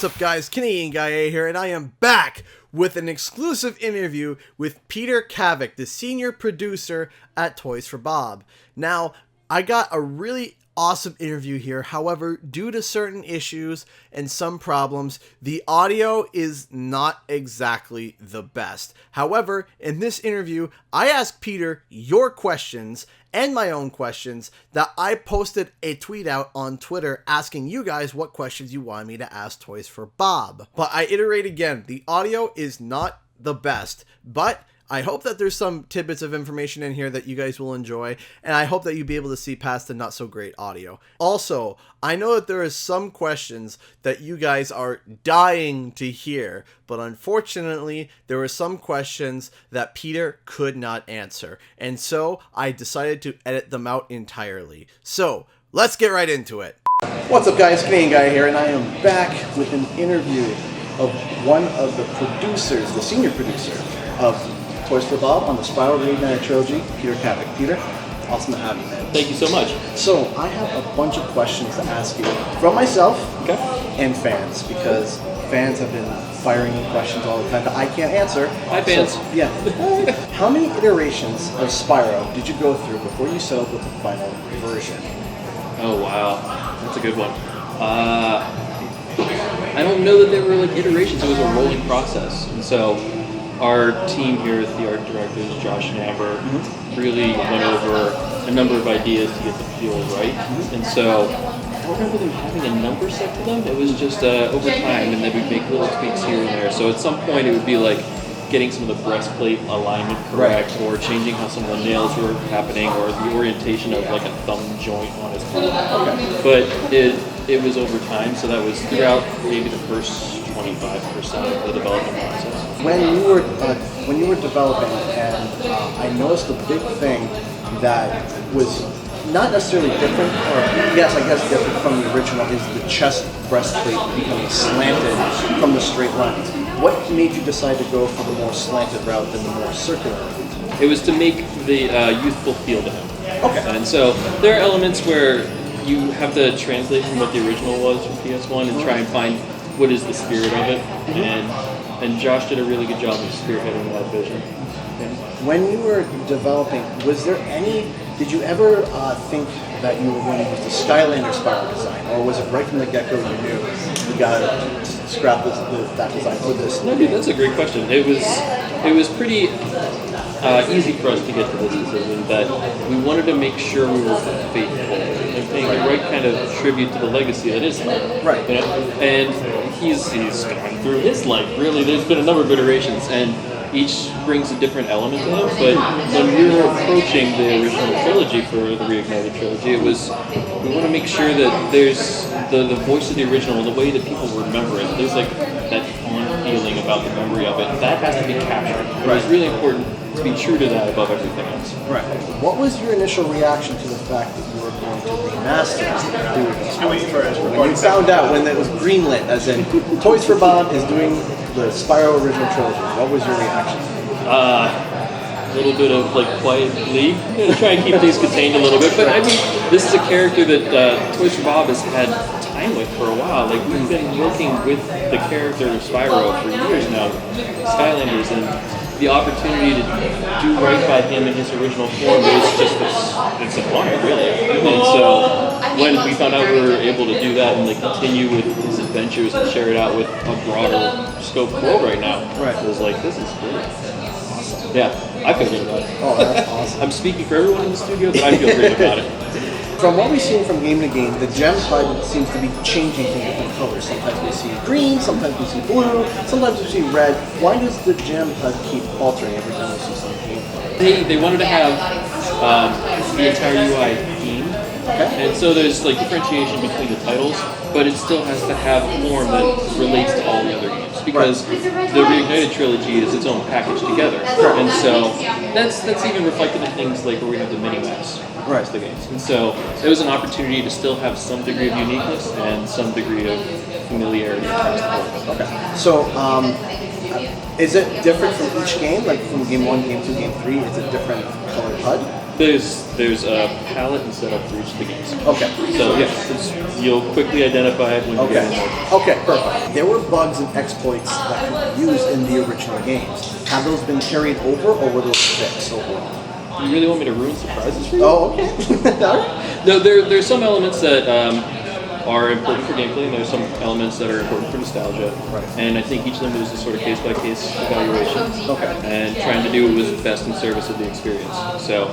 What's up, guys? Canadian Guy A here, and I am back with an exclusive interview with Peter Kavic, the senior producer at Toys for Bob. Now, I got a really awesome interview here. However, due to certain issues and some problems, the audio is not exactly the best. However, in this interview, I asked Peter your questions and my own questions that I posted a tweet out on Twitter asking you guys what questions you want me to ask Toys for Bob. But I iterate again, the audio is not the best, but I hope that there's some tidbits of information in here that you guys will enjoy, and I hope that you'll be able to see past the not so great audio. Also, I know that there is some questions that you guys are dying to hear, but unfortunately, there were some questions that Peter could not answer, and so I decided to edit them out entirely. So, let's get right into it. What's up, guys? Canadian Guy here, and I am back with an interview of one of the producers, the senior producer of Toys for Bob on the Spyro Reignited trilogy, Peter Kavic. Peter, awesome to have you, man. Thank you so much. So, I have a bunch of questions to ask you from myself and fans, because fans have been firing me questions all the time that I can't answer. Hi, fans. So, yeah. How many iterations of Spyro did you go through before you settled with the final version? Oh, wow. That's a good one. I don't know that they were like iterations. It was a rolling process. And so our team here, the art directors, Josh and Amber, really went over a number of ideas to get the feel right. And so I don't remember them having a number set to them. It was just over time, and then we'd make little tweaks here and there. So at some point it would be like getting some of the breastplate alignment correct, or changing how some of the nails were happening, or the orientation of like a thumb joint on his arm. But it was over time, so that was throughout maybe the first 25% of the development process. When you were developing, and I noticed the big thing that was not necessarily different, or yes, I guess different from the original, is the chest breastplate becoming slanted from the straight lines. What made you decide to go for the more slanted route than the more circular route? It was to make the youthful feel to him. Okay. And so there are elements where you have to translate from what the original was from PS1 and try and find what is the spirit of it. And Josh did a really good job of spearheading that vision. When you were developing, did you ever think that you were going to use the Skylander Spyro design, or was it right from the get-go you knew you got to scrap that design for this? No, dude, that's a great question. It was pretty easy for us to get to this decision that we wanted to make sure we were faithful and paying the right kind of tribute to the legacy that is Spyro. Right. You know? And he's gone through his life. Really, there's been a number of iterations, and each brings a different element to him. But when we were approaching the original trilogy for the Reignited trilogy, we want to make sure that there's the voice of the original, the way that people remember it. There's like that fond feeling about the memory of it. That has to be captured. It was really important to be true to that above everything else. Right. What was your initial reaction to the fact that you were going to remaster the original? When you found out, when it was greenlit, as in Toys for Bob is doing the Spyro original trilogy, what was your reaction? A little bit of like quiet glee. I'm gonna try and keep things contained a little bit, but I mean, this is a character that Toys for Bob has had time with for a while. Like, we've been working with the character of Spyro for years now, Skylanders, and the opportunity to do right by him in his original form is just it's an honor, really. And so when we found out we were able to do that and like continue with his adventures and share it out with a broader scope world right now, it was like, this is great. Awesome. Yeah, I feel good about it. Oh, that's awesome. I'm speaking for everyone in the studio, but I feel great about it. From what we've seen from game to game, the gem HUD seems to be changing to different colors. Sometimes we see green, sometimes we see blue, sometimes we see red. Why does the gem HUD keep altering every time we see some gameplay? They wanted to have the entire UI theme. Okay. And so there's like differentiation between the titles, but it still has to have a form that relates to all the other games, because the Reignited trilogy is its own package together. And so that's even reflected in things like where we have the mini-maps across the games. And so it was an opportunity to still have some degree of uniqueness and some degree of familiarity across the board. Okay. So Is it different from each game? Like from game 1, game 2, game 3, is it different colored HUD? There's a palette and setup for each of the games. Okay. So you'll quickly identify it when you get in there. Okay, perfect. There were bugs and exploits that could be used in the original games. Have those been carried over, or were those fixed overall? You really want me to ruin surprises for you? Oh, okay. All right. No, there's some elements that are important for gameplay, and there's some elements that are important for nostalgia. Right. And I think each of them is a sort of case-by-case evaluation. Okay. And trying to do what was best in service of the experience. So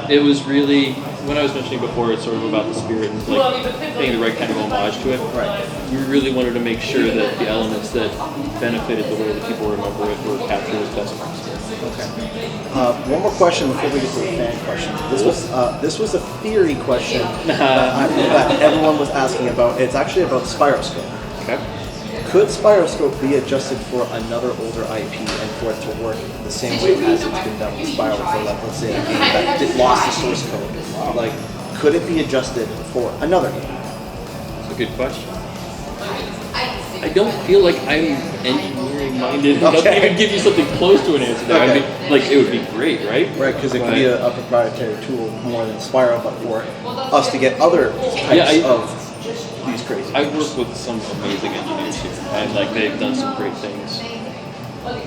it was really, when I was mentioning before, it's sort of about the spirit and like paying the right kind of homage to it. Right. We really wanted to make sure that the elements that benefited the way that people remember it were captured as best possible. Okay. One more question before we get to the fan questions. This was a theory question that everyone was asking about. It's actually about Spyroscope. Okay. Could Spyroscope be adjusted for another older IP and for it to work the same way as it's been done with Spyro for, like, let's say, a game that lost the source code? Like, could it be adjusted for another game? That's a good question. I don't feel like I'm engineering minded enough to even give you something close to an answer there. Okay. I mean, like, it would be great, right? Right, because it could be a proprietary tool more than Spyro, but for us to get other types of these crazy I work with some amazing engineers here, and like they've done some great things.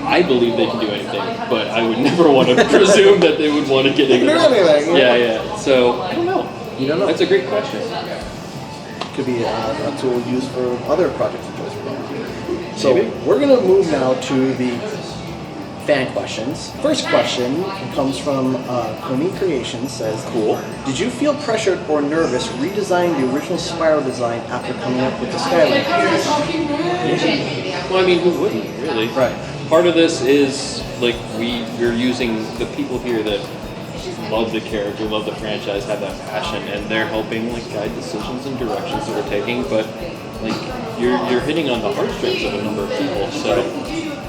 I believe they can do anything, but I would never want to presume that they would want to get into anything. Yeah. So I don't know. You don't know. That's a great question. Could be a tool used for other projects of choice. So Maybe. we're going to move now to the fan questions. First question comes from Coney Creations. Says, Cool. Did you feel pressured or nervous redesigning the original Spyro design after coming up with the Skyline? Well, I mean, who wouldn't, really? Right. Part of this is, like, we're using the people here that love the character, love the franchise, have that passion, and they're helping, like, guide decisions and directions that we're taking, but, like, you're hitting on the heartstrings of a number of people, so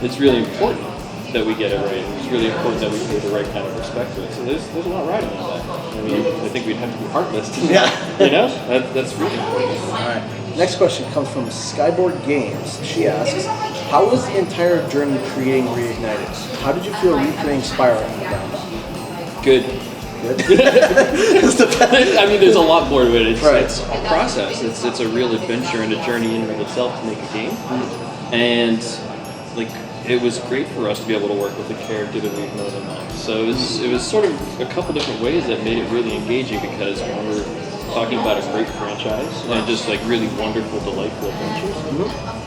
it's really important that we get it right, and it's really important that we pay the right kind of respect to it. So there's a lot riding on that. I mean, I think we'd have to be heartless. Yeah. You know? That's really important. All right. Next question comes from Skyboard Games. She asks, how was the entire journey creating Reignited? How did you feel recreating Spyro in the ground up? Good. I mean, there's a lot more to it. It's a process. It's a real adventure and a journey in and of itself to make a game. And like, it was great for us to be able to work with the character that we've known and loved. So it was sort of a couple different ways that made it really engaging, because when we're talking about a great franchise and just like really wonderful, delightful adventures,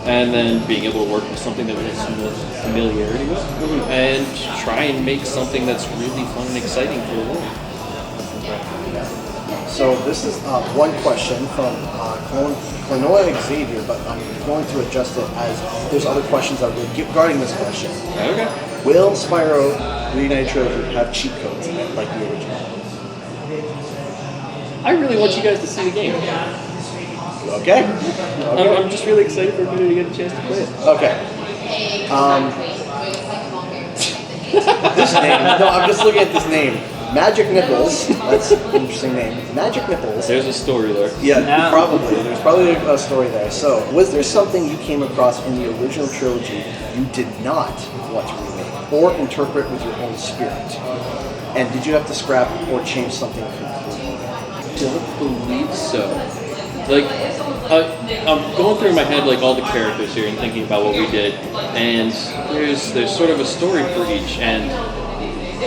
and then being able to work with something that we have some familiarity with, and try and make something that's really fun and exciting for the world. So this is one question from Clonoa Xavier, but I'm going to adjust it as there's other questions that will regarding this question. Okay. Will Spyro Reignited Trilogy have cheat codes in it like the original? I really want you guys to see the game. Okay. I'm just really excited for everybody to get a chance to play it. Okay. This name. No, I'm just looking at this name. Magic Nipples. That's an interesting name. Magic Nipples. There's a story there. Yeah, probably. There's probably a story there. So, was there something you came across in the original trilogy you did not want to remake or interpret with your own spirit? And did you have to scrap or change something completely? I don't believe so. Like, I'm going through in my head like all the characters here and thinking about what we did, and there's sort of a story for each, and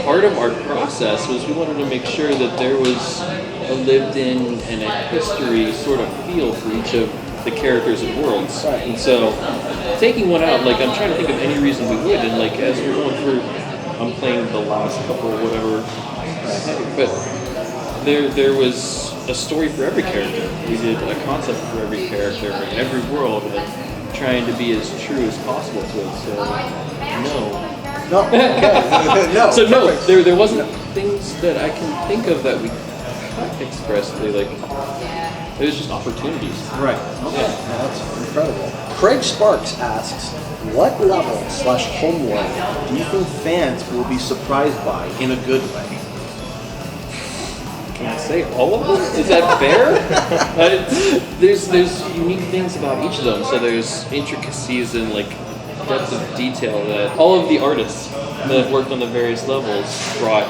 part of our process was we wanted to make sure that there was a lived-in and a history sort of feel for each of the characters and worlds. Right. And so, taking one out, like I'm trying to think of any reason we would, and like as we're going through, I'm playing the last couple or whatever, but there was a story for every character. We did a concept for every character in every world, and trying to be as true as possible to it. So, no. No. Okay. No. So no, there wasn't things that I can think of that we cut expressly. Like, it was just opportunities. Right. Okay. Yeah, that's incredible. Craig Sparks asks, what level / homeworld do you think fans will be surprised by in a good way? Can I say all of them? Is that fair? There's unique things about each of them. So there's intricacies in like depth of detail that all of the artists that worked on the various levels brought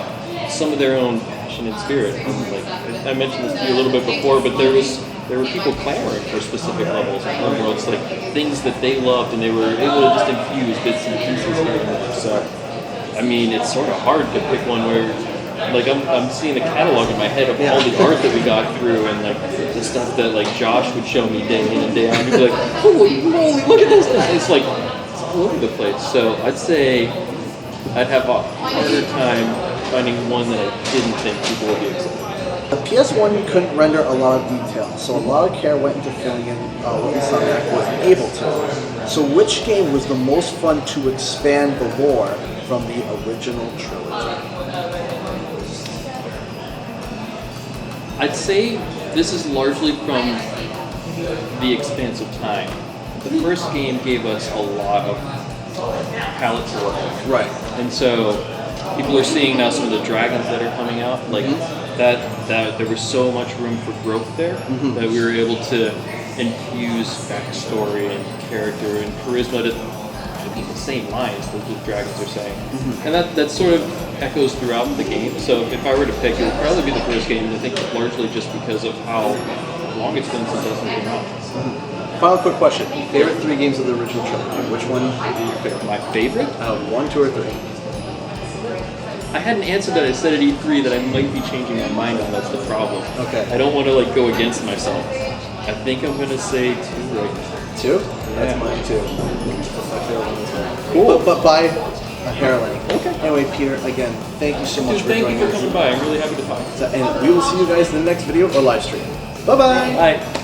some of their own passion and spirit. Like I mentioned this to you a little bit before, but there were people clamoring for specific levels and homeworlds, like things that they loved, and they were able to just infuse bits and pieces here and there. So, I mean, it's sort of hard to pick one where, like, I'm seeing the catalog in my head of all the art that we got through, and like the stuff that like Josh would show me day in and day out, and he'd be like, "Holy moly, look at this!" It's like it's all over the place. So I'd say I'd have a harder time finding one that I didn't think people would be excited. The PS1 you couldn't render a lot of detail, so a lot of care went into filling in what Insomniac wasn't able to. So which game was the most fun to expand the lore from the original trilogy? I'd say this is largely from the expanse of time. The first game gave us a lot of palette to work with. Right. And so people are seeing now some of the dragons that are coming out, like that there was so much room for growth there that we were able to infuse backstory and character and charisma to the same lines that the dragons are saying. And that sort of echoes throughout the game. So if I were to pick, it would probably be the first game, and I think largely just because of how long it's been since it came out. Final quick question. Favorite 3 games of the original trilogy? Which one would be your favorite? My favorite? 1, 2, or 3? I had an answer that I said at E3 that I might be changing my mind on. That's the problem. Okay. I don't want to like go against myself. I think I'm gonna say 2 right now. 2? That's mine too. That's my favorite one as well. Cool. But by a hair length. Okay. Anyway, Peter, again, thank you so much for joining us. Thank you for coming by. I'm really happy to talk. And we will see you guys in the next video or live stream. Bye-bye. Bye.